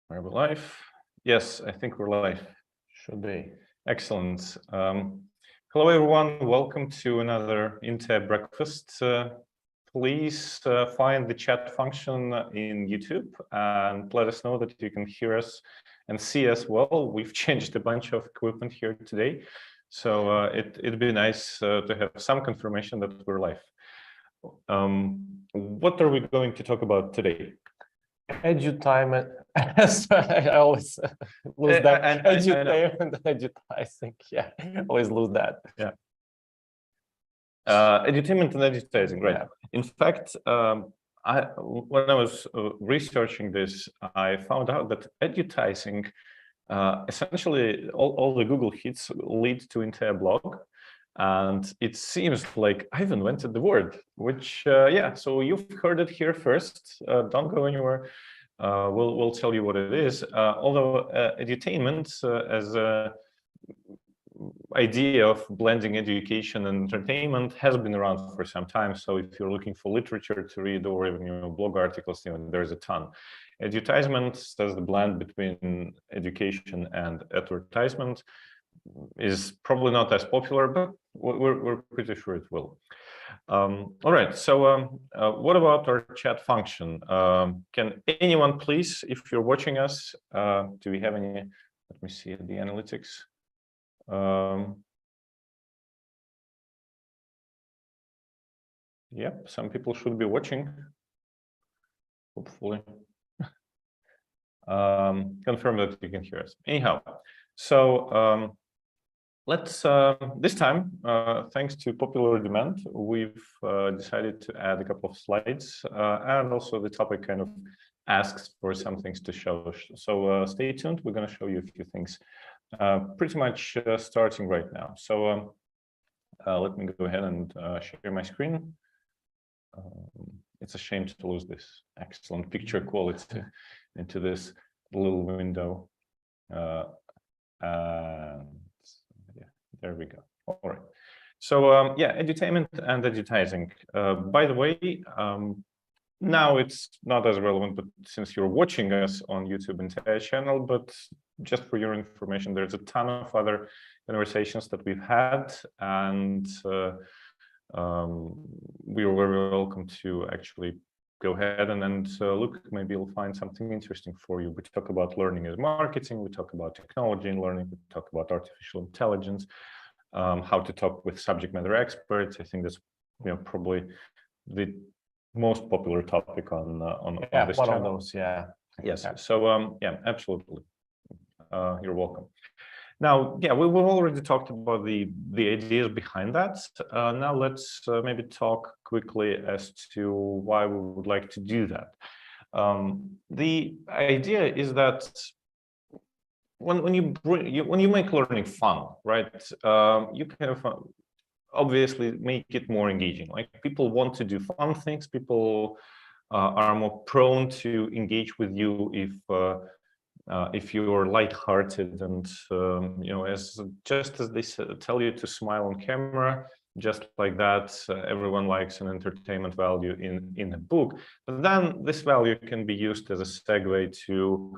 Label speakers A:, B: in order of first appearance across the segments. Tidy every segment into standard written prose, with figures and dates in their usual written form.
A: Are we live? Yes, I think we're live.
B: Should be.
A: Excellent. Hello, everyone. Welcome to another INTEA breakfast. Please find the chat function in YouTube and let us know that you can hear us and see us well. We've changed a bunch of equipment here today, so it'd be nice to have some confirmation that we're live. What are we going to talk about today?
B: Edutainment. I always lose that. Edutainment, edutizing. Yeah, always lose that.
A: Yeah. Edutainment and edutizing, right? Yeah. In fact, when I was researching this, I found out that edutizing, essentially, all the Google hits lead to INTEA blog. And it seems like I've invented the word, which, yeah, so you've heard it here first. Don't go anywhere. We'll tell you what it is. Although edutainment as an idea of blending education and entertainment has been around for some time. So if you're looking for literature to read or even blog articles, there's a ton. Edutizement says the blend between education and advertisement is probably not as popular, but we're pretty sure it will. All right, so what about our chat function? Can anyone please, if you're watching us, do we have any, let me see the analytics. Yep, some people should be watching, hopefully. Confirm that you can hear us. Anyhow, so let's, this time, thanks to popular demand, we've decided to add a couple of slides, and also the topic kind of asks for some things to show. So stay tuned, we're going to show you a few things, pretty much starting right now. So let me go ahead and share my screen. It's a shame to lose this excellent picture quality into this little window. And there we go. All right. So yeah, edutainment and edutizing. By the way, now it's not as relevant, but since you're watching us on YouTube INTEA channel, but just for your information, there's a ton of other conversations that we've had, and we are very welcome to actually go ahead and look, maybe you'll find something interesting for you. We talk about learning as marketing, we talk about technology and learning, we talk about artificial intelligence, how to talk with subject matter experts. I think that's probably the most popular topic on this
B: one
A: channel.
B: of those, yeah.
A: Yes. Yeah. So yeah, absolutely. You're welcome. Now, yeah, we've already talked about the ideas behind that. Now let's maybe talk quickly as to why we would like to do that. The idea is that when you make learning fun, right? You kind of obviously make it more engaging. Like, people want to do fun things. People are more prone to engage with you if you're lighthearted and just as they tell you to smile on camera, just like that, everyone likes an entertainment value in a book. But then this value can be used as a segue to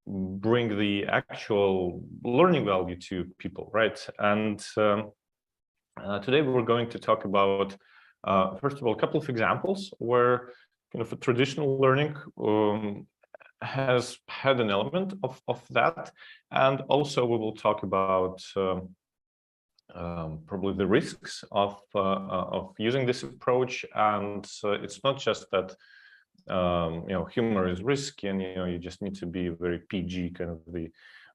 A: bring the actual learning value to people, right? And today we're going to talk about, first of all, a couple of examples where kind of a traditional learning has had an element of that, and also we will talk about probably the risks of using this approach. And it's not just that humor is risky, and you just need to be very PG, kind of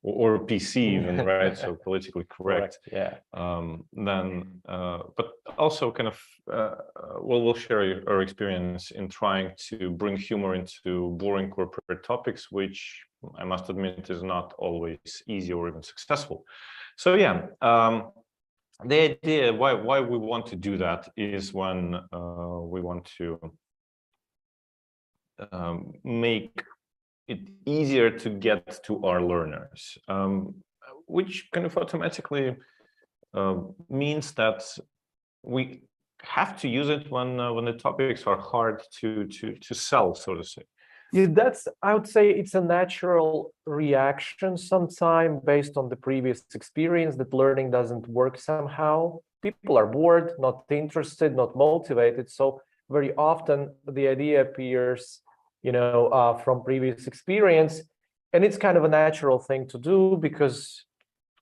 A: or PC even, right? So politically correct.
B: Yeah.
A: But also kind of we'll share our experience in trying to bring humor into boring corporate topics, which I must admit is not always easy or even successful. So yeah, the idea why we want to do that is when we want to make it easier to get to our learners, which kind of automatically means that we have to use it when the topics are hard to sell, so to say.
B: That's, I would say it's a natural reaction sometime based on the previous experience that learning doesn't work somehow. People are bored, not interested, not motivated. So very often the idea appears, from previous experience, and it's kind of a natural thing to do because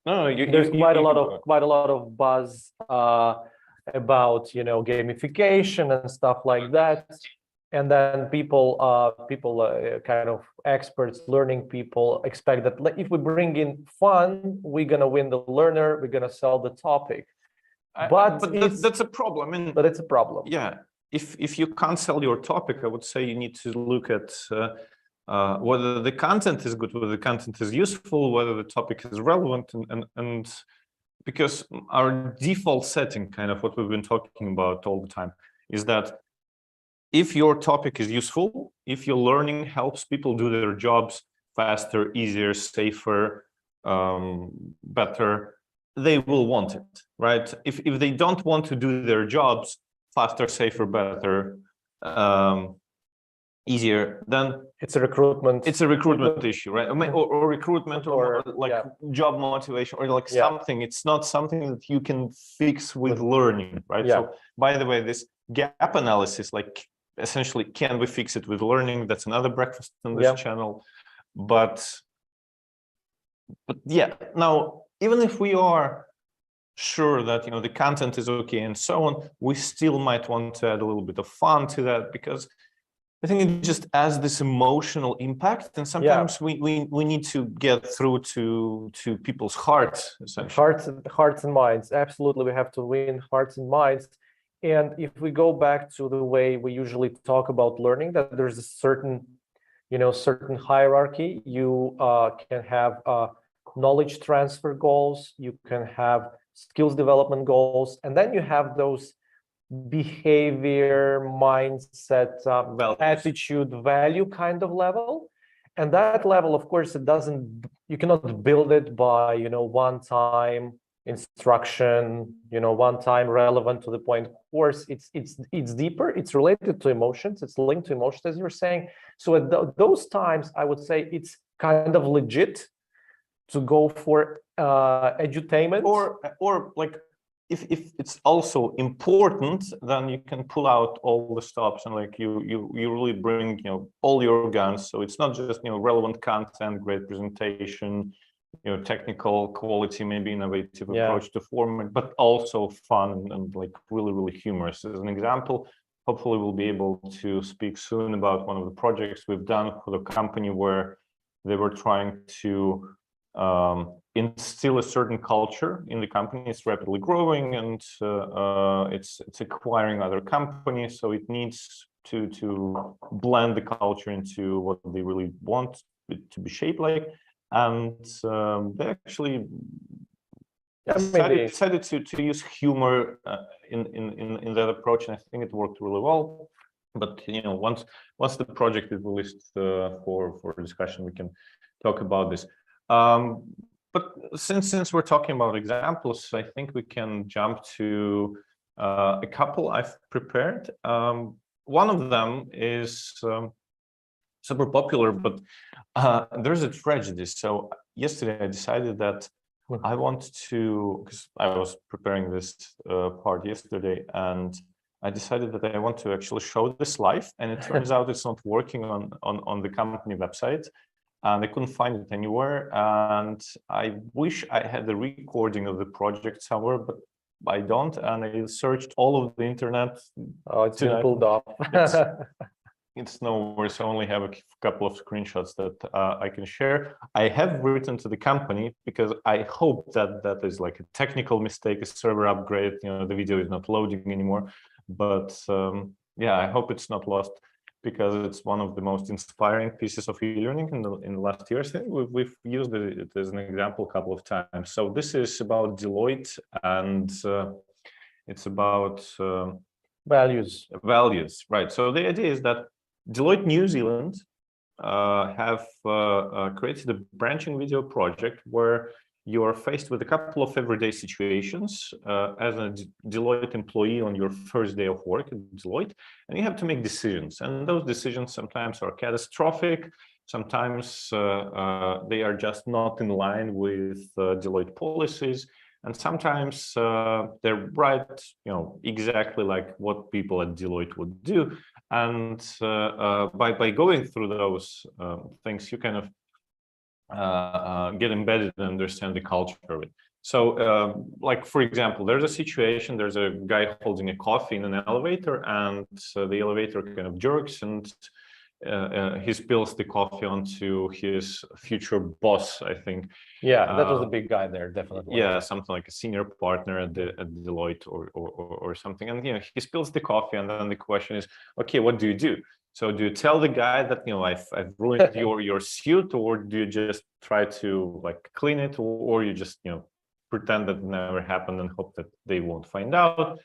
B: there's quite a lot of buzz about gamification and stuff like that. And then people kind of experts, learning people expect that if we bring in fun, we're gonna win the learner, we're gonna sell the topic. But
A: that's a problem.
B: But it's a problem.
A: Yeah, if you can't sell your topic, I would say you need to look at whether the content is good, whether the content is useful, whether the topic is relevant, and because our default setting, kind of what we've been talking about all the time, is that if your topic is useful, if your learning helps people do their jobs faster, easier, safer, better, they will want it, right? If they don't want to do their jobs faster, safer, better, easier, then
B: it's a recruitment
A: issue, right? Or recruitment or like job motivation or like something. It's not something that you can fix with learning, right? So by the way, this gap analysis, like essentially, can we fix it with learning? That's another breakfast on this channel. But yeah, now even if we are sure that the content is okay and so on, we still might want to add a little bit of fun to that, because I think it just adds this emotional impact, and sometimes we need to get through to people's hearts, essentially.
B: Hearts and minds. Absolutely, we have to win hearts and minds. And if we go back to the way we usually talk about learning, that there's a certain hierarchy. You can have knowledge transfer goals, you can have skills development goals, and then you have those behavior, mindset, attitude, value kind of level. And that level, of course, you cannot build it by one-time instruction, one-time relevant to the point course. It's deeper, it's related to emotions, it's linked to emotions, as you're saying. So at those times, I would say it's kind of legit to go for edutainment,
A: or like if it's also important, then you can pull out all the stops and like you really bring all your guns. So it's not just relevant content, great presentation, technical quality, maybe innovative approach to format, but also fun and like really humorous. As an example, hopefully we'll be able to speak soon about one of the projects we've done for the company where they were trying to instill a certain culture in the company. It's rapidly growing and it's acquiring other companies, so it needs to blend the culture into what they really want it to be shaped like. And they actually decided to use humor in that approach, and I think it worked really well. But once the project is released for discussion, we can talk about this. But since we're talking about examples, I think we can jump to a couple I've prepared. One of them is super popular, but there's a tragedy. So yesterday I decided that I want to, because I was preparing this part yesterday, and I decided that I want to actually show this live, and it turns out it's not working on the company website, and I couldn't find it anywhere. And I wish I had the recording of the project somewhere, but I don't. And I searched all of the internet.
B: Oh, it's been pulled off.
A: It's nowhere, so I only have a couple of screenshots that I can share. I have written to the company because I hope that is like a technical mistake, a server upgrade. The video is not loading anymore. But yeah, I hope it's not lost, because it's one of the most inspiring pieces of e-learning in the last years. I think we've used it as an example a couple of times. So this is about Deloitte, and it's about
B: values,
A: right? So the idea is that Deloitte New Zealand have created a branching video project where you're faced with a couple of everyday situations as a Deloitte employee on your first day of work at Deloitte, and you have to make decisions. And those decisions sometimes are catastrophic. Sometimes they are just not in line with Deloitte policies. And sometimes they're right, exactly like what people at Deloitte would do. And by going through those things, you kind of get embedded and understand the culture of it. So, like, for example, there's a situation, there's a guy holding a coffee in an elevator, and the elevator kind of jerks, and he spills the coffee onto his future boss, I think.
B: Yeah, that was a big guy there, definitely.
A: Yeah, something like a senior partner at Deloitte or something. And he spills the coffee, and then the question is, okay, what do you do? So do you tell the guy that I've ruined your suit, or do you just try to like clean it, or you just pretend that it never happened and hope that they won't find out?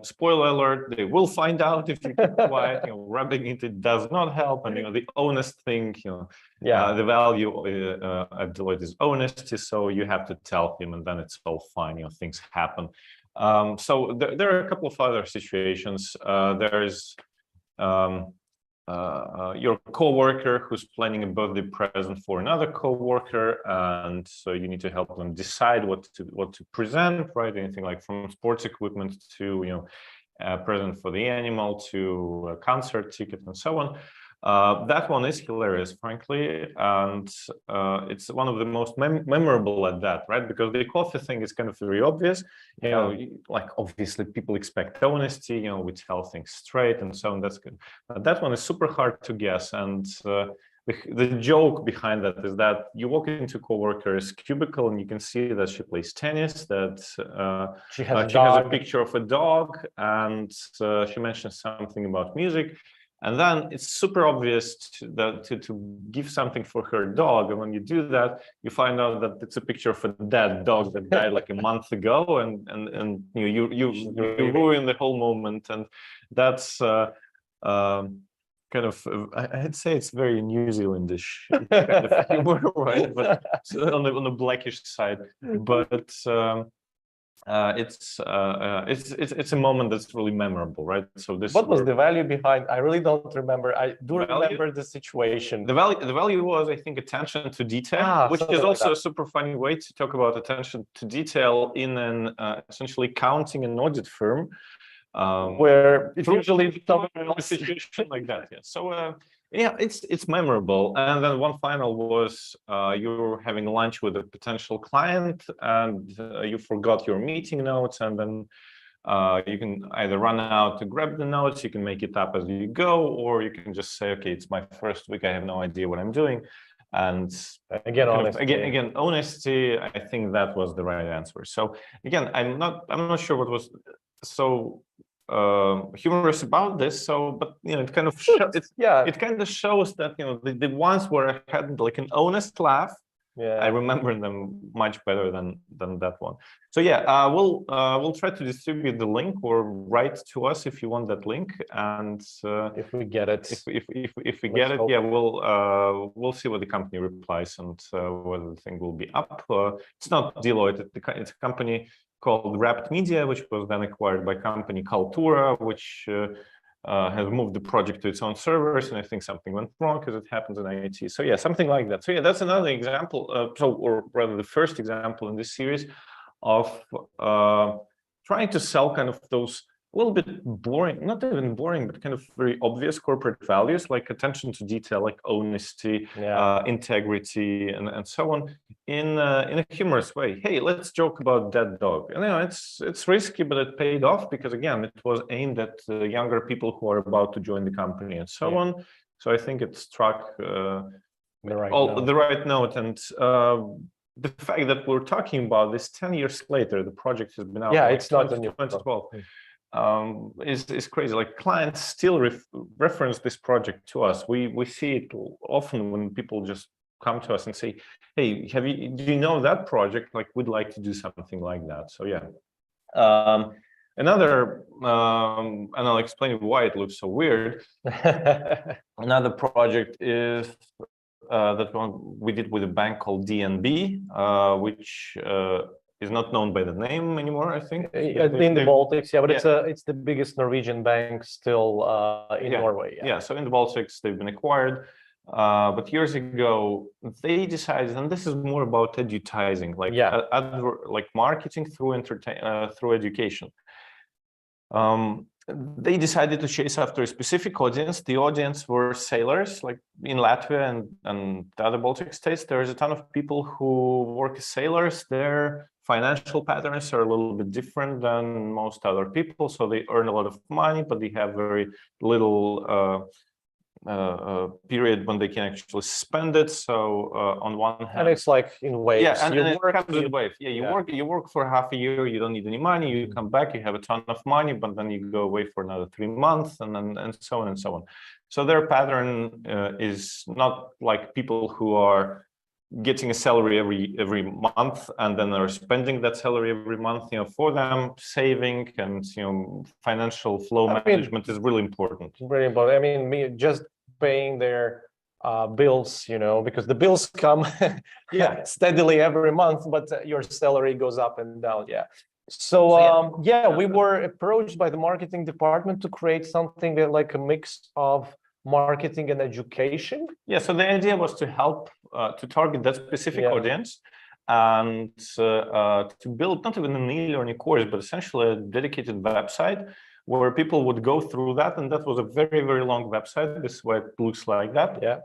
A: Spoiler alert, they will find out if you keep quiet. Rubbing it does not help, and the honest thing, the value at Deloitte is honesty, so you have to tell him, and then it's all fine. Things happen. So there are a couple of other situations. There's your coworker who's planning a birthday present for another coworker, and so you need to help them decide what to present, right? Anything like from sports equipment to present for the animal to a concert ticket and so on. That one is hilarious, frankly, and it's one of the most memorable at that, right? Because the coffee thing is kind of very obvious. Like obviously people expect honesty. We tell things straight and so on. That's good. But that one is super hard to guess, and the joke behind that is that you walk into a coworker's cubicle and you can see that she plays tennis, that she has a picture of a dog, and she mentions something about music. And then it's super obvious to give something for her dog. And when you do that, you find out that it's a picture of a dead dog that died like a month ago, and you ruin the whole moment. And that's kind of, I'd say it's very New Zealandish kind of humor, right? But on the blackish side. But it's a moment that's really memorable, right? So this.
B: What was the value behind? I really don't remember. I do remember the situation.
A: The value was, I think, attention to detail, which is also a super funny way to talk about attention to detail in an essentially accounting and audit firm,
B: where it's usually
A: a situation like that. Yeah. So it's memorable. And then one final was you're having lunch with a potential client, and you forgot your meeting notes, and then you can either run out to grab the notes, you can make it up as you go, or you can just say, okay, it's my first week, I have no idea what I'm doing. And
B: again,
A: honesty, I think that was the right answer. So again, I'm not sure what was so humorous about this. So, but it kind of it kind of shows that the ones where I had like an honest laugh, I remember them much better than that one. So yeah, we'll try to distribute the link, or write to us if you want that link, and
B: if we get it,
A: if we get it, yeah, we'll see what the company replies, and whether the thing will be up. It's not Deloitte, it's a company called Wrapped Media, which was then acquired by a company called Tura, which has moved the project to its own servers, and I think something went wrong because it happens in IT. So yeah, something like that. So yeah, that's another example, or rather the first example in this series of trying to sell kind of those a little bit boring, not even boring, but kind of very obvious corporate values like attention to detail, like honesty, integrity, and so on, in a humorous way. Hey, let's joke about that dog. And it's risky, but it paid off because again, it was aimed at younger people who are about to join the company and so on. So I think it struck the right note. And the fact that we're talking about this 10 years later, the project has been out.
B: Yeah,
A: like
B: it's not a new
A: 2012. Is crazy. Like clients still reference this project to us. We see it often when people just come to us and say, hey, do you know that project? Like, we'd like to do something like that. So yeah. Another, and I'll explain why it looks so weird. Another project is that one we did with a bank called DNB, which is not known by the name anymore, I think.
B: In the Baltics, yeah, but it's the biggest Norwegian bank still in Norway.
A: Yeah, so in the Baltics, they've been acquired. But years ago, they decided, and this is more about edutizing, like like marketing through through education. They decided to chase after a specific audience. The audience were sailors, like in Latvia and the other Baltic states. There's a ton of people who work as sailors. Their financial patterns are a little bit different than most other people. So they earn a lot of money, but they have very little period when they can actually spend it. So on one hand,
B: and it's like in waves.
A: Yeah, and it comes in waves. Yeah, you work for half a year, you don't need any money, you come back, you have a ton of money, but then you go away for another 3 months, and so on and so on. So their pattern is not like people who are getting a salary every month and then are spending that salary every month. For them, saving and financial flow management is really important.
B: Very important. I mean, just paying their bills, because the bills come steadily every month, but your salary goes up and down. So we were approached by the marketing department to create something that like a mix of marketing and education. So the idea was to help to target that specific audience and to build not even an e-learning course, but essentially a dedicated website where people would go through that. And that was a very, very long website. This is why it looks like that.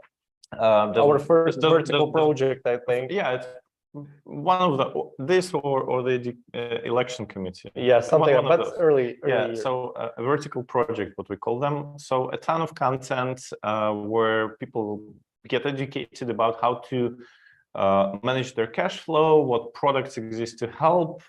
B: Our first vertical project, I think. It's one of this or the election committee. Something like that. Early.
A: So a vertical project, what we call them. So a ton of content where people get educated about how to manage their cash flow, what products exist to help,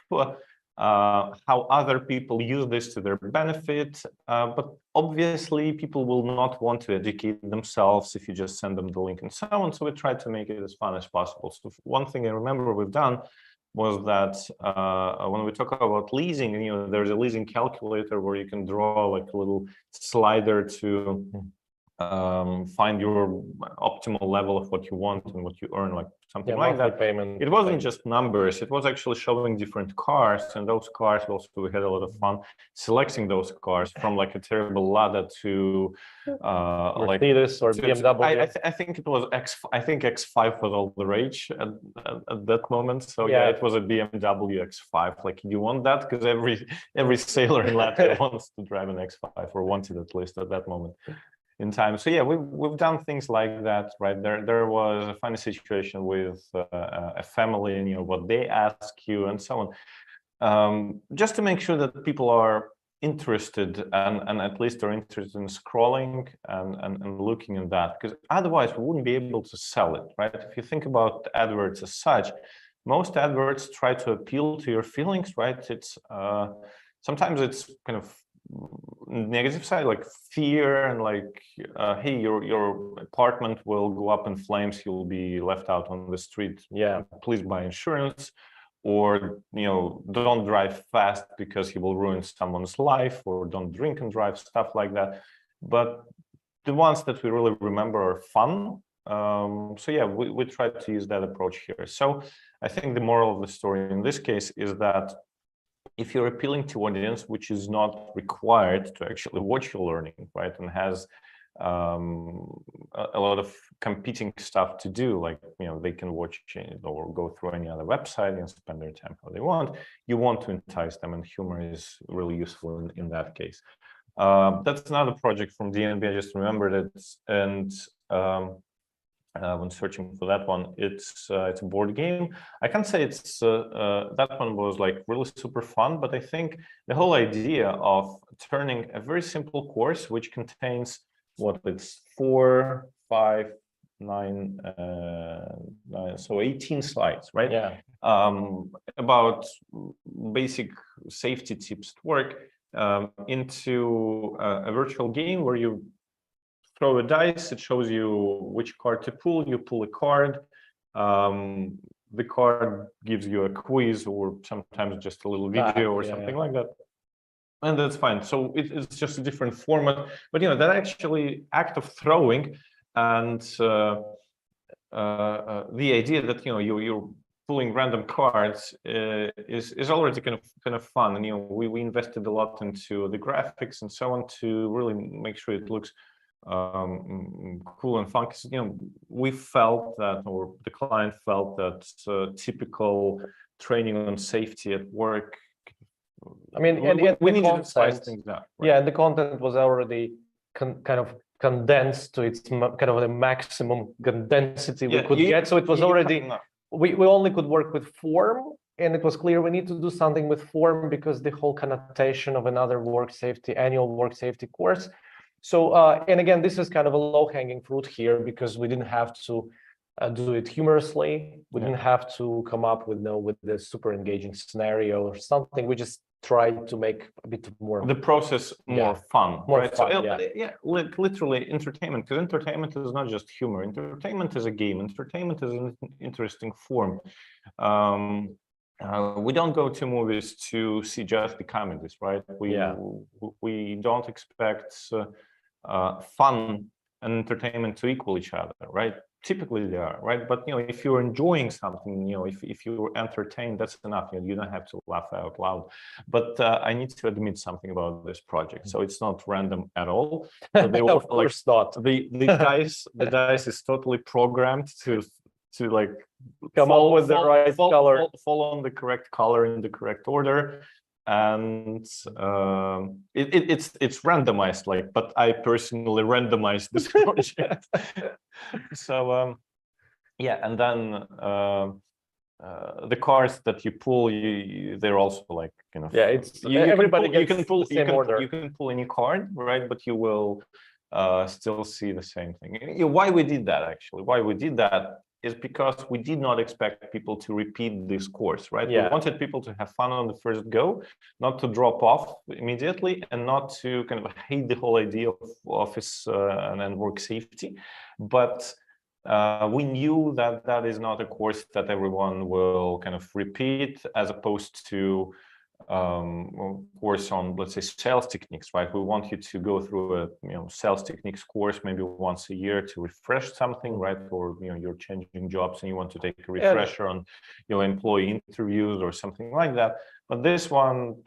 A: how other people use this to their benefit. But obviously, people will not want to educate themselves if you just send them the link and so on. So we tried to make it as fun as possible. So one thing I remember we've done was that when we talk about leasing, there's a leasing calculator where you can draw like a little slider to find your optimal level of what you want and what you earn, like something like that.
B: Payment.
A: It wasn't just numbers, it was actually showing different cars, and those cars also, we had a lot of fun selecting those cars from like a terrible Lada to
B: Mercedes or BMW.
A: I think it was X5 was all the rage at that moment. So it was a BMW X5. Like, you want that? Because every sailor in Latvia wants to drive an X5, or wanted at least at that moment in time. So we've done things like that, right? There was a funny situation with a family, and what they ask you and so on, just to make sure that people are interested and at least are interested in scrolling and looking at that, because otherwise we wouldn't be able to sell it, right? If you think about adverts as such, most adverts try to appeal to your feelings, right? It's sometimes it's kind of negative side, like fear and like hey, your apartment will go up in flames, you'll be left out on the street, please buy insurance, or don't drive fast because you will ruin someone's life, or don't drink and drive, stuff like that. But the ones that we really remember are fun. We try to use that approach here. So I think the moral of the story in this case is that if you're appealing to audience which is not required to actually watch your learning, right, and has a lot of competing stuff to do, like they can watch or go through any other website and spend their time how they want, you want to entice them, and humor is really useful in that case. That's another project from DNB. I just remembered it, and when searching for that one, it's a board game. I can't say it's that one was like really super fun, but I think the whole idea of turning a very simple course, which contains what it's 4, 5, 9, 9, so 18 slides, right? About basic safety tips to work into a virtual game where you throw a dice, it shows you which card to pull, you pull a card, the card gives you a quiz or sometimes just a little video or something like that. And that's fine. So it's just a different format. But that actually act of throwing and the idea that you're pulling random cards is already kind of fun, and we invested a lot into the graphics and so on to really make sure it looks cool and fun. Because we felt that, or the client felt that typical training on safety at work.
B: I mean,
A: we needed to spice things up. Right?
B: Yeah, and the content was already kind of condensed to its kind of the maximum density we could get. So it was already, we only could work with form, and it was clear we need to do something with form because the whole connotation of another annual work safety course. So, and again, this is kind of a low-hanging fruit here because we didn't have to do it humorously. We didn't have to come up with the super engaging scenario or something. We just tried to make a bit more
A: the process more fun, right?
B: Fun,
A: so literally entertainment, because entertainment is not just humor. Entertainment is a game. Entertainment is an interesting form. We don't go to movies to see just the comedies, right? We don't expect fun and entertainment to equal each other, right? Typically they are, right? But if you're enjoying something, if you're entertained, that's enough. You don't have to laugh out loud. But I need to admit something about this project. So it's not random at all. So they
B: of course not.
A: The dice is totally programmed to like
B: come up with the right color,
A: fall on the correct color in the correct order. And it's randomized, but I personally randomized this project. So and then the cards that you pull, they're also
B: it's everybody gets the same order.
A: You can pull any card, right? But you will still see the same thing. Why we did that is because we did not expect people to repeat this course, right? We wanted people to have fun on the first go, not to drop off immediately, and not to kind of hate the whole idea of office and work safety. But we knew that that is not a course that everyone will kind of repeat, as opposed to course on, let's say, sales techniques, right? We want you to go through a sales techniques course maybe once a year to refresh something, right? Or you're changing jobs and you want to take a refresher on employee interviews or something like that. But this one,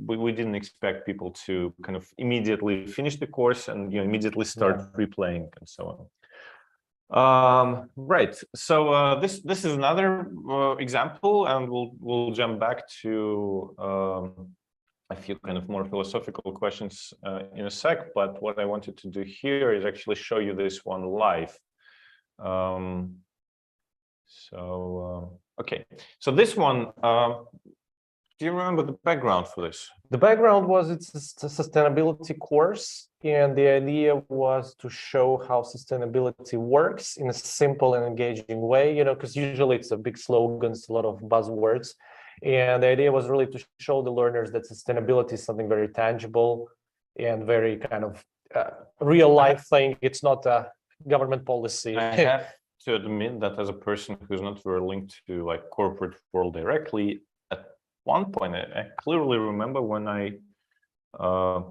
A: we didn't expect people to kind of immediately finish the course and immediately start replaying and so on. Right. So this is another example, and we'll jump back to a few kind of more philosophical questions in a sec. But what I wanted to do here is actually show you this one live. Okay. So this one, do you remember the background for this?
B: The background was it's a sustainability course, and the idea was to show how sustainability works in a simple and engaging way, because usually it's a big slogans, a lot of buzzwords. And the idea was really to show the learners that sustainability is something very tangible and very kind of real life thing. It's not a government policy.
A: I have to admit that as a person who's not very linked to corporate world directly, one point, I clearly remember when I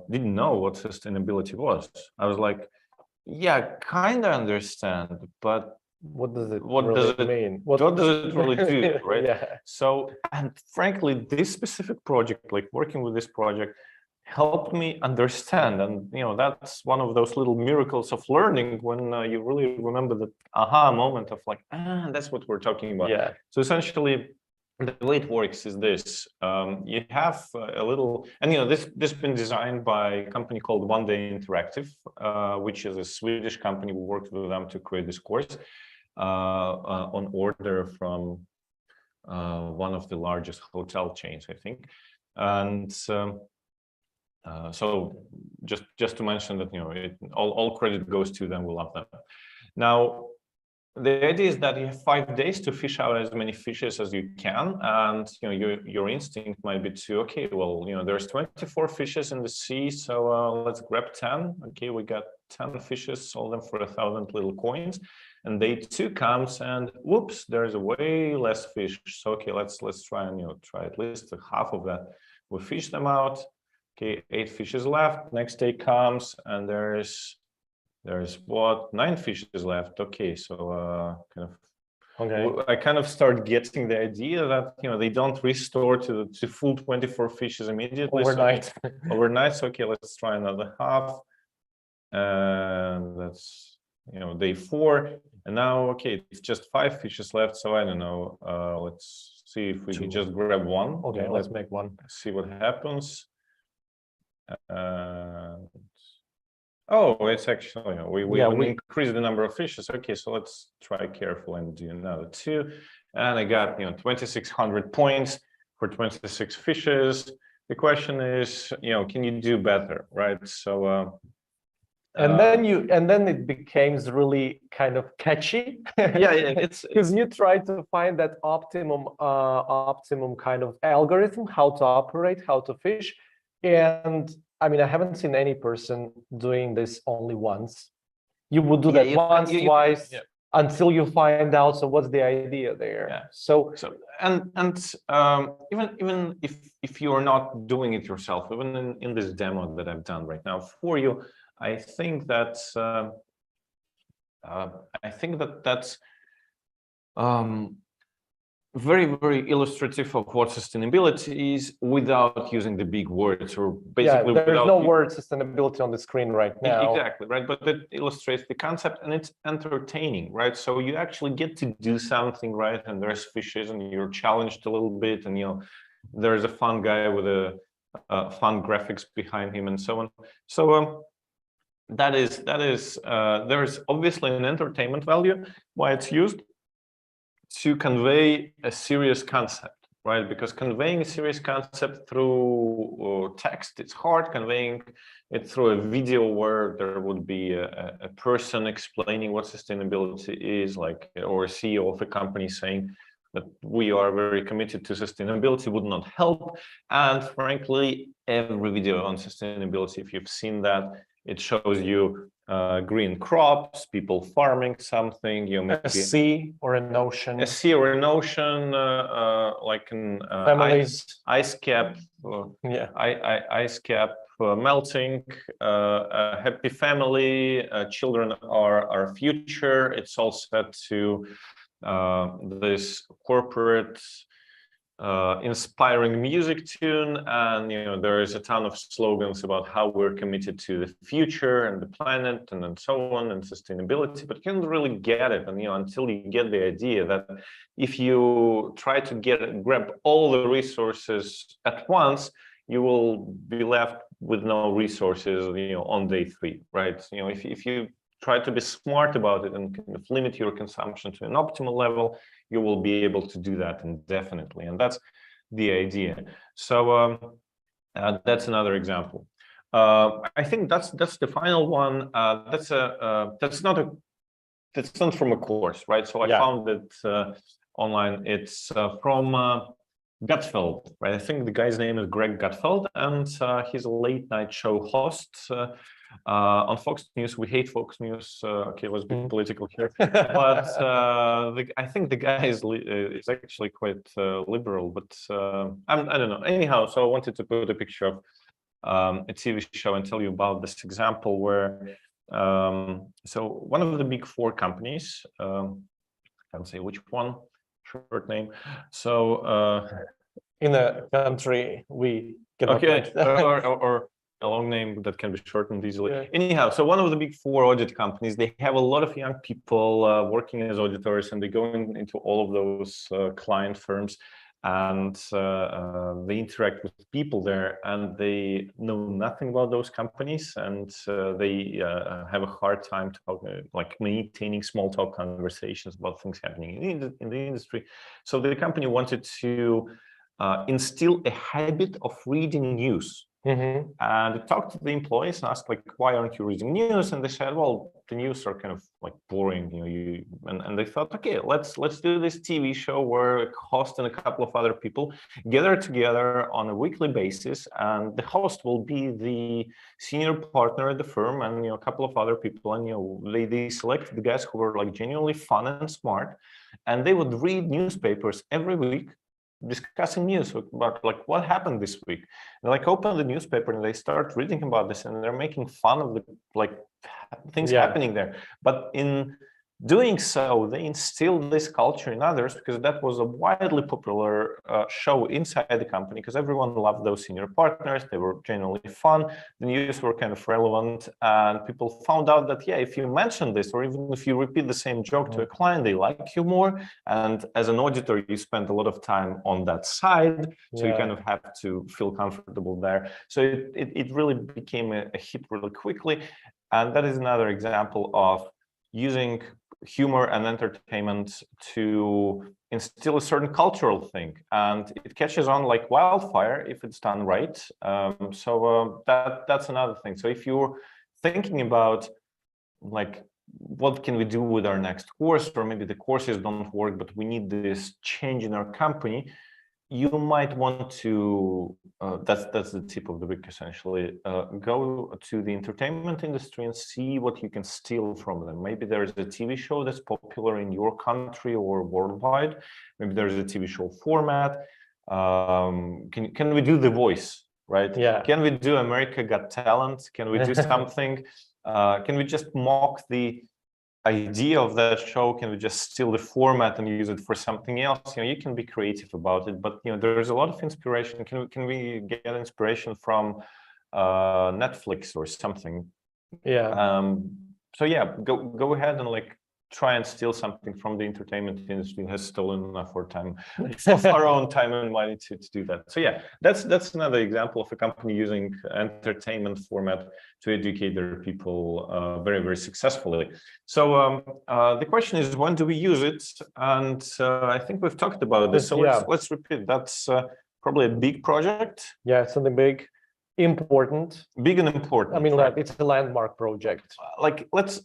A: didn't know what sustainability was. I was like, yeah, kind of understand, but
B: what does it mean?
A: What does it really do, right?
B: Yeah.
A: So, and frankly, this specific project, working with this project, helped me understand. And, that's one of those little miracles of learning when you really remember that aha moment of that's what we're talking about.
B: Yeah.
A: So essentially, the way it works is this: you have a little, and this has been designed by a company called One Day Interactive, which is a Swedish company. We worked with them to create this course on order from one of the largest hotel chains, I think. And so just to mention that all credit goes to them. We love them. Now, the idea is that you have 5 days to fish out as many fishes as you can, and your instinct might be to, okay, well, there's 24 fishes in the sea, so let's grab 10. Okay, we got 10 fishes, sold them for 1,000 little coins, and day 2 comes, and whoops, there's a way less fish. So okay, let's try and try at least half of that. We fish them out. Okay, 8 fishes left. Next day comes, and there's there's what, 9 fishes left. Okay, so kind of
B: Okay.
A: I kind of start getting the idea that, you know, they don't restore to full 24 fishes immediately.
B: Overnight.
A: So, overnight. So, okay, let's try another half. And that's, you know, day 4. And now, okay, it's just 5 fishes left. So I don't know. Let's see if we can just grab one.
B: Okay, let's make one.
A: See what happens. Oh, it's actually, we increase the number of fishes. Okay, so let's try careful and do another 2. And I got, you know, 2,600 points for 26 fishes. The question is, you know, can you do better, right? So,
B: and then it becomes really kind of catchy.
A: Yeah, it's
B: because you try to find that optimum kind of algorithm, how to operate, how to fish. And I mean, I haven't seen any person doing this only once. You would do that once, twice, until you find out. So what's the idea there?
A: Yeah.
B: So
A: even if you're not doing it yourself, even in this demo that I've done right now for you, I think that's very, very illustrative of what sustainability is without using the big words, or basically
B: there's no word sustainability on the screen right now.
A: Exactly, right? But that illustrates the concept, and it's entertaining, right? So you actually get to do something, right? And there's fishes, and you're challenged a little bit, and, you know, there's a fun guy with a fun graphics behind him, and so on. So there's obviously an entertainment value why it's used, to convey a serious concept, right? Because conveying a serious concept through text, it's hard. Conveying it through a video where there would be a person explaining what sustainability is, like, or a CEO of a company saying that we are very committed to sustainability, would not help. And frankly, every video on sustainability, if you've seen that, it shows you green crops, people farming something, you know,
B: a sea or an ocean.
A: A sea or an ocean, like an ice cap, ice cap melting, a happy family, children are our future. It's all set to this corporate inspiring music tune, and, you know, there is a ton of slogans about how we're committed to the future and the planet, and then so on, and sustainability, but you can't really get it, and, you know, until you get the idea that if you try to grab all the resources at once, you will be left with no resources, you know, on day 3, right? You know, if you try to be smart about it and kind of limit your consumption to an optimal level, you will be able to do that indefinitely, and that's the idea. So that's another example. I think that's the final one. That's not from a course, right? So I found it online. It's from Gutfeld, right? I think the guy's name is Greg Gutfeld, and he's a late night show host on Fox News. We hate Fox News. Okay, let's be political here, but I think the guy is actually quite liberal. But I don't know. Anyhow, so I wanted to put a picture of a TV show and tell you about this example where so one of the big 4 companies, I can't say which one, short name. So
B: in a country we cannot
A: or a long name that can be shortened easily. Anyhow, so one of the big 4 audit companies, they have a lot of young people working as auditors, and they go into all of those client firms, and they interact with people there, and they know nothing about those companies, and they have a hard time like maintaining small talk conversations about things happening in the industry. So the company wanted to instill a habit of reading news. And they talked to the employees and asked, like, why aren't you reading news? And they said, well, the news are kind of like boring, you know. And they thought, okay, let's do this TV show where a host and a couple of other people gather together on a weekly basis, and the host will be the senior partner at the firm, and, you know, a couple of other people, and, you know, they select the guys who were like genuinely fun and smart, and they would read newspapers every week, discussing news about like what happened this week. And like open the newspaper and they start reading about this, and they're making fun of the like things
B: Yeah.
A: happening there. But in doing so, they instilled this culture in others, because that was a widely popular show inside the company, because everyone loved those senior partners. They were genuinely fun. The news were kind of relevant, and people found out that, yeah, if you mention this, or even if you repeat the same joke to a client, they like you more. And as an auditor, you spend a lot of time on that side, so you kind of have to feel comfortable there. So it really became a hit really quickly. And that is another example of using humor and entertainment to instill a certain cultural thing, and it catches on like wildfire if it's done right. That's another thing. So if you're thinking about like, what can we do with our next course, or maybe the courses don't work, but we need this change in our company, you might want to, that's the tip of the week essentially, go to the entertainment industry and see what you can steal from them. Maybe there's a TV show that's popular in your country or worldwide. Maybe there's a TV show format. Can we do The Voice, right?
B: Yeah.
A: Can we do America Got Talent? Can we do something? Can we just mock the idea of that show? Can we just steal the format and use it for something else? You can be creative about it, but there's a lot of inspiration. Can we get inspiration from Netflix or something?
B: Yeah.
A: So yeah, go ahead and like try and steal something from the entertainment industry. Has stolen enough of our own time and money to do that. So yeah, that's another example of a company using entertainment format to educate their people very, very successfully. So the question is, when do we use it? And I think we've talked about this. So let's repeat. That's probably a big project.
B: Yeah, something big, important.
A: Big and important.
B: I mean, right? It's a landmark project.
A: Like, let's.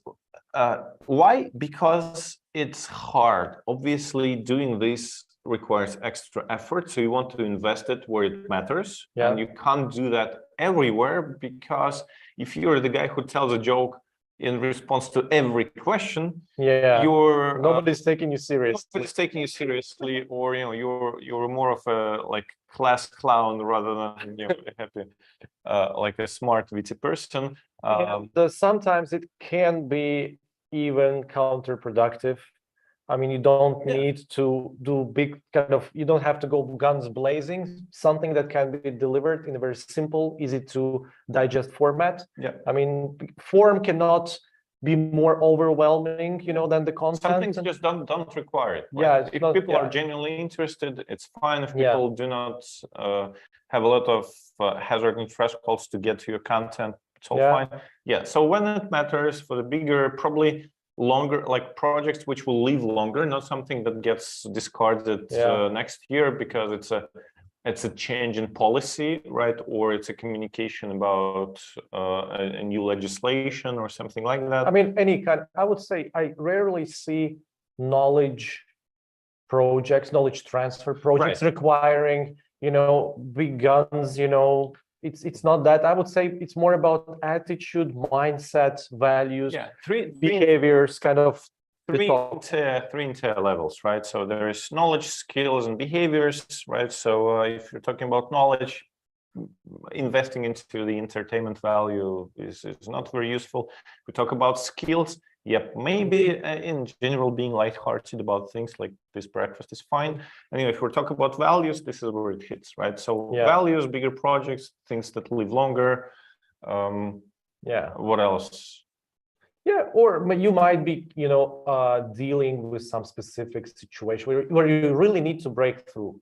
A: Why? Because it's hard. Obviously, doing this requires extra effort. So you want to invest it where it matters.
B: Yeah.
A: And you can't do that everywhere, because if you're the guy who tells a joke in response to every question, you're
B: nobody's taking you seriously.
A: Nobody's taking you seriously, or you're more of a like class clown rather than like a smart witty person.
B: Sometimes it can be even counterproductive. I mean, you don't need to do big you don't have to go guns blazing. Something that can be delivered in a very simple, easy to digest format.
A: Yeah.
B: I mean, form cannot be more overwhelming, than the content.
A: Some things just don't require it. Right?
B: Yeah.
A: If people are genuinely interested, it's fine. If people do not have a lot of hazard and thresholds to get to your content, it's all fine. Yeah. So when it matters, for the bigger, probably longer, like projects which will live longer, not something that gets discarded next year because it's a change in policy, right? Or it's a communication about a new legislation or something like that.
B: I mean, any kind. I would say I rarely see knowledge projects, knowledge transfer projects requiring, big guns, It's not that. I would say it's more about attitude, mindset, values, behaviors, kind of
A: three INTEA levels, right? So there is knowledge, skills, and behaviors, right? So if you're talking about knowledge, investing into the entertainment value is not very useful. We talk about skills. Maybe in general, being lighthearted about things like this breakfast is fine. Anyway, if we're talking about values, this is where it hits, right? So values, bigger projects, things that live longer. What else?
B: Yeah, or you might be, dealing with some specific situation where you really need to break through,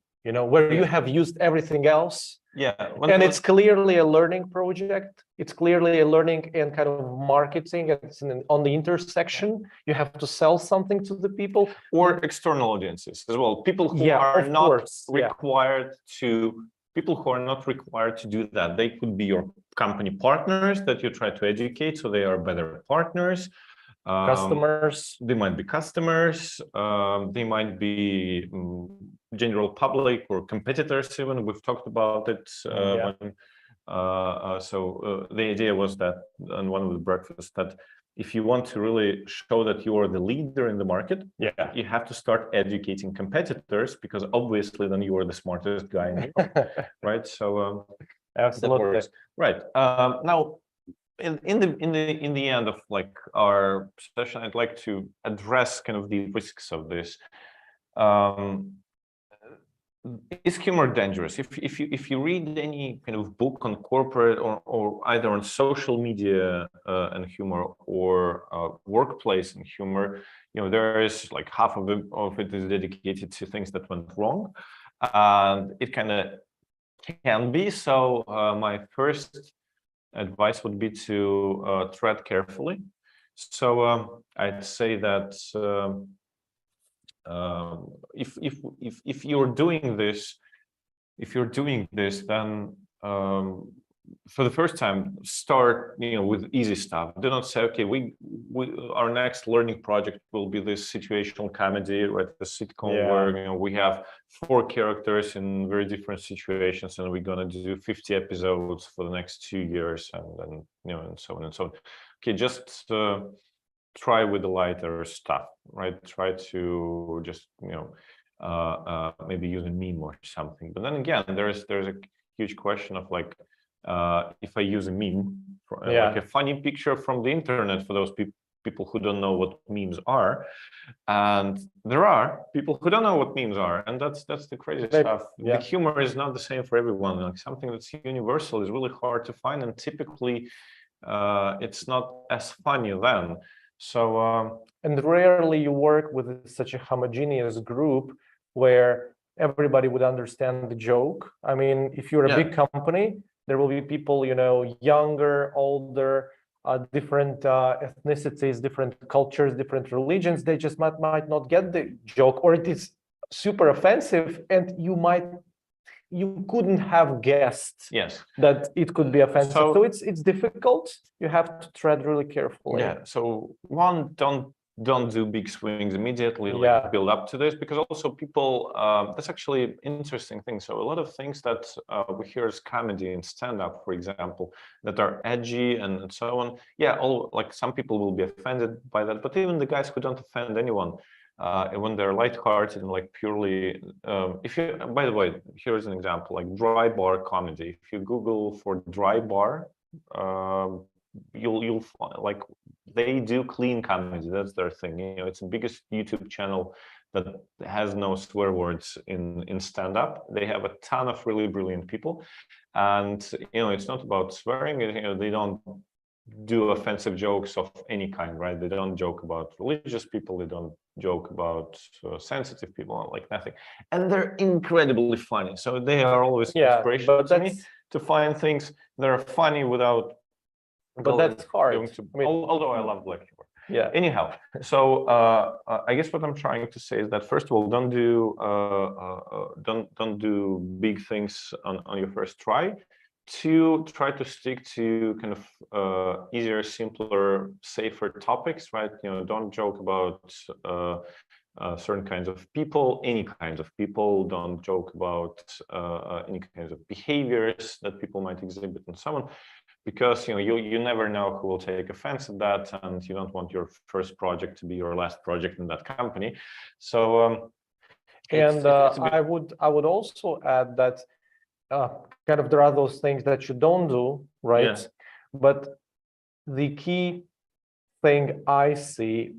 B: where you have used everything else. And it's clearly a learning project. It's clearly a learning and kind of marketing. It's on the intersection. You have to sell something to the people.
A: Or external audiences as well. People who are not required to, people who are not required to do that. They could be your company partners that you try to educate so they are better partners.
B: Customers. They
A: might be customers. They might be general public or competitors even. We've talked about it. So the idea was that on one of the breakfasts that if you want to really show that you are the leader in the market, you have to start educating competitors, because obviously then you are the smartest guy in the world, right? So
B: absolutely
A: right. Now in the end of like our session, I'd like to address kind of the risks of this. Is humor dangerous? If you read any kind of book on corporate or either on social media and humor or workplace and humor, there is like half of it is dedicated to things that went wrong, and it kind of can be. So my first advice would be to tread carefully. So I'd say that if you're doing this, then for the first time, start with easy stuff. Do not say, okay, our next learning project will be this situational comedy, right? The sitcom where we have 4 characters in very different situations, and we're gonna do 50 episodes for the next 2 years, and and so on and so on. Okay, just try with the lighter stuff, right? Try to just maybe use a meme or something. But then again, there's a huge question of like, if I use a meme, like a funny picture from the internet, for those people who don't know what memes are, and there are people who don't know what memes are, and that's the crazy stuff. The humor is not the same for everyone. Like something that's universal is really hard to find, and typically it's not as funny then. So
B: and rarely you work with such a homogeneous group where everybody would understand the joke. I mean, if you're a big company, there will be people, younger, older, different ethnicities, different cultures, different religions. They just might not get the joke, or it is super offensive, and you couldn't have guessed that it could be offensive. So it's difficult. You have to tread really carefully.
A: Yeah. So one, don't do big swings immediately, like build up to this, because also people, that's actually an interesting thing. So a lot of things that we hear as comedy and stand-up, for example, that are edgy and so on. Yeah, like some people will be offended by that, but even the guys who don't offend anyone, when they're lighthearted and like purely, by the way, here's an example, like dry bar comedy. If you Google for dry bar, you'll find, like, they do clean comedy. That's their thing. It's the biggest YouTube channel that has no swear words in stand-up. They have a ton of really brilliant people, and it's not about swearing. They don't do offensive jokes of any kind, right? They don't joke about religious people. They don't joke about sensitive people, like nothing. And they're incredibly funny. So they are always inspirational to me to find things that are funny without.
B: But that's hard.
A: Although I love black humor.
B: Yeah.
A: Anyhow, so I guess what I'm trying to say is that first of all, don't do big things on your first try. 2, try to stick to kind of easier, simpler, safer topics, right? Don't joke about certain kinds of people, any kinds of people. Don't joke about any kinds of behaviors that people might exhibit and so on. Because you never know who will take offense at that, and you don't want your first project to be your last project in that company. So
B: I would also add that kind of there are those things that you don't do, right? Yeah. But the key thing I see,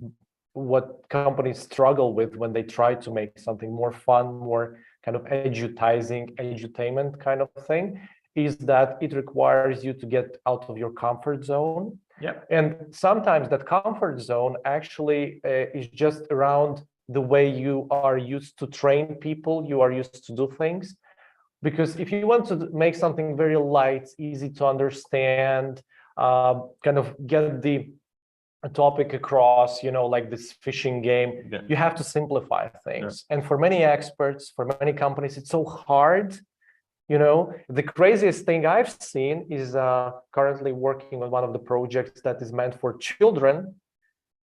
B: what companies struggle with when they try to make something more fun, more kind of edutizing, edutainment kind of thing, is that it requires you to get out of your comfort zone.
A: Yeah.
B: And sometimes that comfort zone actually is just around the way you are used to train people, you are used to do things. Because if you want to make something very light, easy to understand, kind of get the topic across, like this fishing game, you have to simplify things. Yeah. And for many experts, for many companies, it's so hard. The craziest thing I've seen is currently working on one of the projects that is meant for children,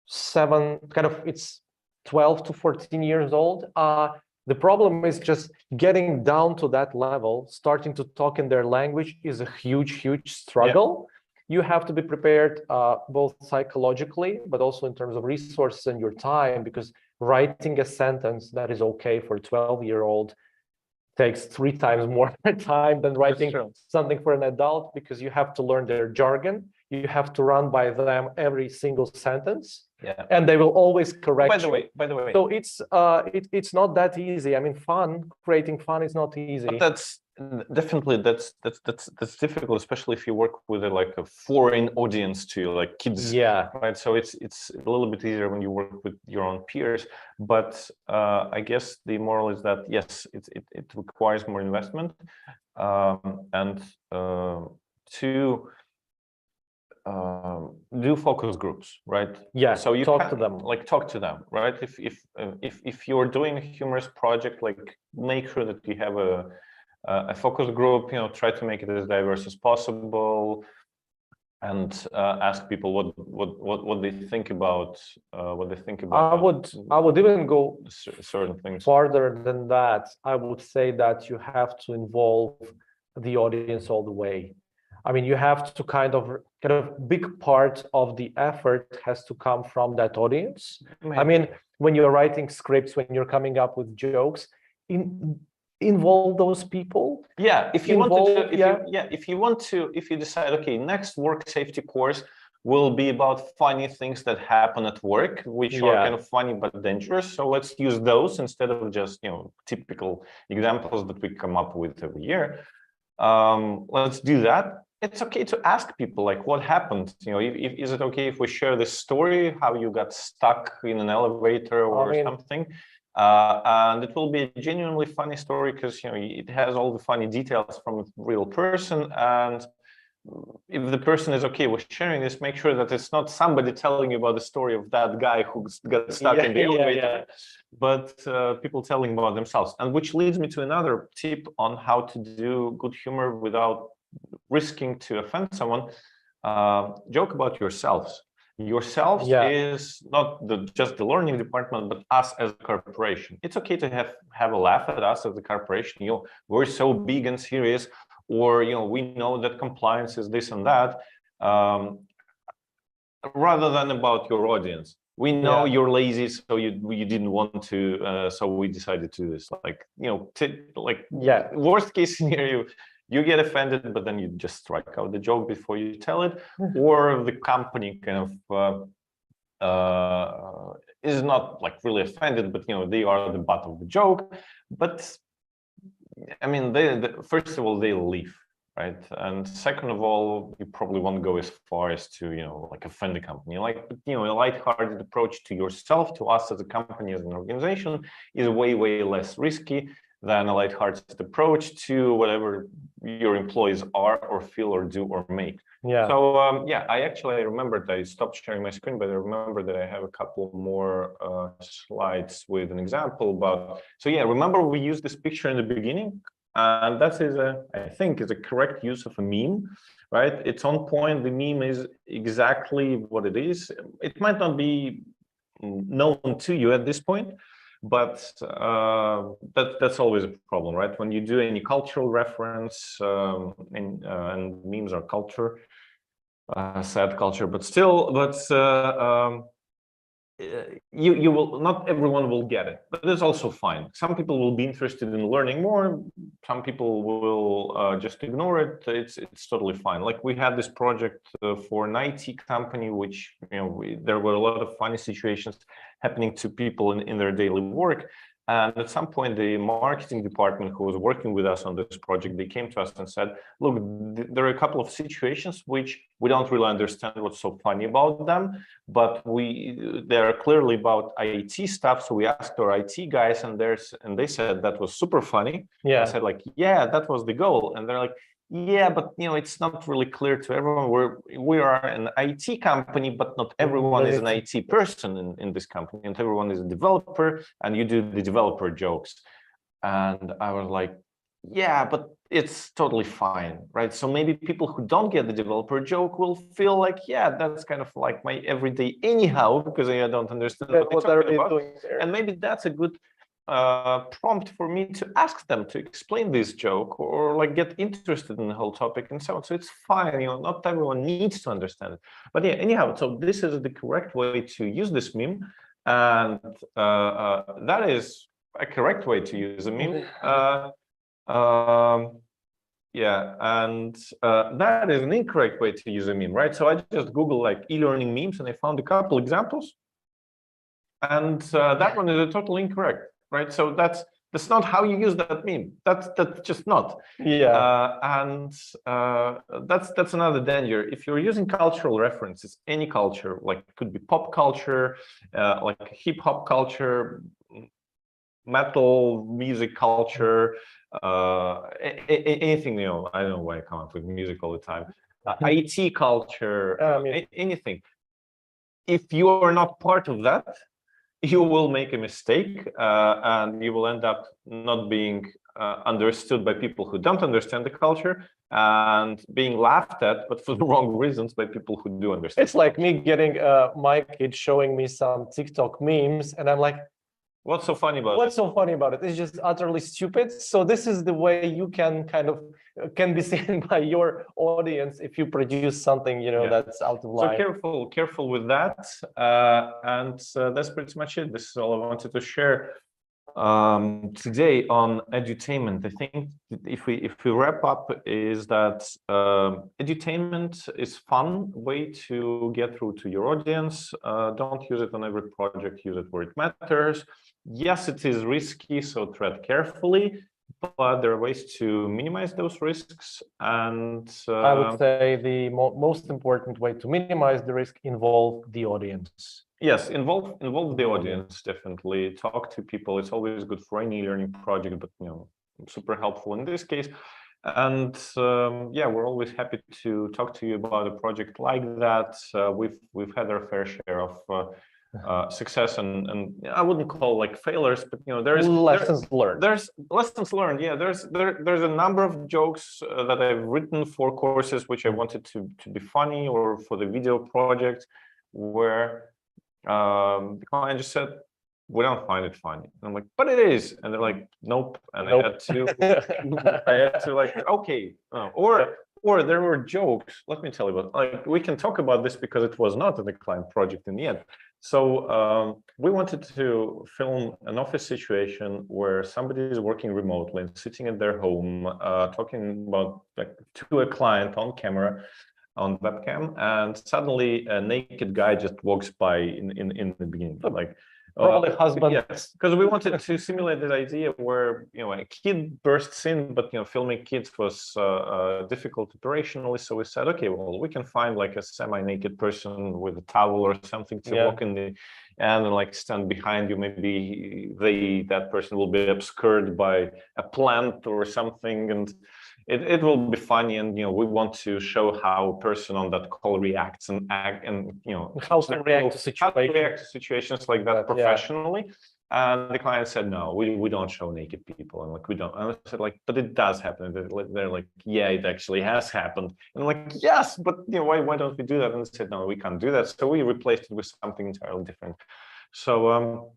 B: it's 12 to 14 years old. The problem is just getting down to that level, starting to talk in their language is a huge, huge struggle. Yeah. You have to be prepared both psychologically, but also in terms of resources and your time, because writing a sentence that is okay for a 12-year-old takes 3 times more time than writing something for an adult, because you have to learn their jargon. you have to run by them every single sentence,
A: Yeah.
B: and they will always correct
A: By the way.
B: So it's not that easy. I mean, creating fun is not easy.
A: But that's definitely that's difficult, especially if you work with a foreign audience to like kids.
B: Yeah.
A: Right. So it's a little bit easier when you work with your own peers. But I guess the moral is that yes, it requires more investment, and to do focus groups, right?
B: Yeah.
A: So you
B: talk to them,
A: right? If you're doing a humorous project, like make sure that you have a focus group. Try to make it as diverse as possible, and ask people what they think about
B: I would even go
A: certain things.
B: farther than that. I would say that you have to involve the audience all the way. I mean, you have to kind of big part of the effort has to come from that audience. I mean, when you're writing scripts, when you're coming up with jokes, involve those people.
A: Yeah, if you decide, okay, next work safety course will be about funny things that happen at work, which are kind of funny but dangerous. So let's use those instead of just typical examples that we come up with every year. Let's do that. It's okay to ask people like what happened. Is it okay if we share this story, how you got stuck in an elevator or something? And it will be a genuinely funny story because it has all the funny details from a real person. And if the person is okay with sharing this, make sure that it's not somebody telling you about the story of that guy who got stuck in the elevator, but people telling about themselves. And which leads me to another tip on how to do good humor without risking to offend someone. Joke about yourselves. Yourselves is not just the learning department, but us as a corporation. It's okay to have a laugh at us as a corporation. We're so big and serious, or we know that compliance is this and that, rather than about your audience. We know you're lazy, so you didn't want to, so we decided to do this. Worst case scenario, you get offended, but then you just strike out the joke before you tell it, or the company kind of is not really offended, but they are the butt of the joke. But I mean, first of all, they leave, right? And second of all, you probably won't go as far as to offend the company. A lighthearted approach to yourself, to us as a company, as an organization, is way less risky than a lighthearted approach to whatever your employees are or feel or do or make. So I remembered I stopped sharing my screen, but I remember that I have a couple more slides with an example about. So remember we used this picture in the beginning, and that is I think is a correct use of a meme, right? It's on point. The meme is exactly what it is. It might not be known to you at this point, but that's always a problem, right? When you do any cultural reference, and memes are culture, sad culture, but still, you will not everyone will get it, but it's also fine. Some people will be interested in learning more. Some people will just ignore it. It's totally fine. Like we had this project for an IT company, which there were a lot of funny situations happening to people in their daily work. And at some point, the marketing department who was working with us on this project, they came to us and said, look, there are a couple of situations which we don't really understand what's so funny about them, but they're clearly about IT stuff. So we asked our IT guys, and they said that was super funny. I said that was the goal. And they're like, but it's not really clear to everyone. We are an IT company, but not everyone is an IT person in this company, and everyone is a developer, and you do the developer jokes. And I was like, but it's totally fine, right? So maybe people who don't get the developer joke will feel like, that's kind of like my everyday anyhow, because I don't understand what they're talking about. And maybe that's a good prompt for me to ask them to explain this joke or get interested in the whole topic and so on. So it's fine, not everyone needs to understand it. But anyhow, so this is the correct way to use this meme, and that is a correct way to use a meme. Yeah, and that is an incorrect way to use a meme, right? So I just Googled like e-learning memes and I found a couple examples. And that one is a totally incorrect, right? So that's not how you use that meme. That's just not.
B: Yeah.
A: And that's another danger. If you're using cultural references, any culture, like it could be pop culture, like hip hop culture, metal music culture, anything, you know, I don't know why I come up with music all the time. IT culture, anything. If you are not part of that, you will make a mistake and you will end up not being understood by people who don't understand the culture and being laughed at, but for the wrong reasons, by people who do understand.
B: It's like me getting my kid showing me some TikTok memes, and I'm like,
A: what's so funny about it?
B: What's so funny about it? It's just utterly stupid. So this is the way you can kind of can be seen by your audience if you produce something, you know, that's out of line.
A: So careful with that. And that's pretty much it. This is all I wanted to share today on edutainment. I think if we wrap up is that edutainment is fun way to get through to your audience. Don't use it on every project, use it where it matters. Yes, it is risky, so tread carefully, but there are ways to minimize those risks. And
B: I would say the most important way to minimize the risk involve the audience.
A: Yes, involve the audience, definitely. Talk to people. It's always good for any learning project, but you know, super helpful in this case. And yeah, we're always happy to talk to you about a project like that. We've had our fair share of success and I wouldn't call like failures, but you know, there's
B: lessons learned.
A: There's lessons learned. Yeah, there's a number of jokes that I've written for courses which I wanted to be funny, or for the video project where the client just said, we don't find it funny. And I'm like, but it is. And they're like, nope. And
B: nope.
A: I had to like, okay. Or there were jokes. Let me tell you about, like, we can talk about this because it was not a client project in the end. So we wanted to film an office situation where somebody is working remotely and sitting at their home, talking about like to a client on camera, on webcam, and suddenly a naked guy just walks by in the beginning, like
B: probably husband.
A: Yes, because we wanted to simulate that idea where, you know, a kid bursts in, but you know, filming kids was difficult operationally. So we said, okay, well, we can find like a semi-naked person with a towel or something to walk in the and like stand behind you. Maybe that person will be obscured by a plant or something, and it will be funny. And you know, we want to show how a person on that call reacts and act, and you know,
B: how to react to
A: situations like that professionally. And the client said, no, we don't show naked people. And like, we don't. And I said, like, but it does happen. They're like, yeah, it actually has happened. And I'm like, yes, but you know, why don't we do that? And they said, no, we can't do that. So we replaced it with something entirely different. So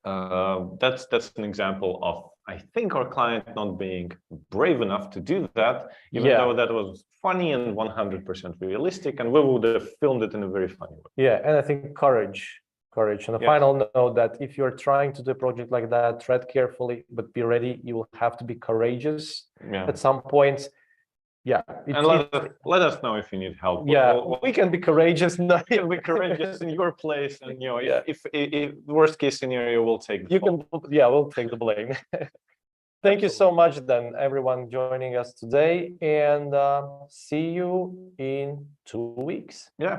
A: that's an example of, I think, our client not being brave enough to do that, even though that was funny and 100% realistic, and we would have filmed it in a very funny way.
B: Yeah, and I think courage. And a final note that if you're trying to do a project like that, tread carefully, but be ready. You will have to be courageous at some points. Yeah,
A: and let us know if you need help.
B: Yeah, we can be courageous.
A: You'll be courageous in your place, and you know, if worst case scenario, we'll take the
B: blame. We'll take the blame. Thank you so much, then, everyone joining us today, and see you in 2 weeks.
A: Yeah.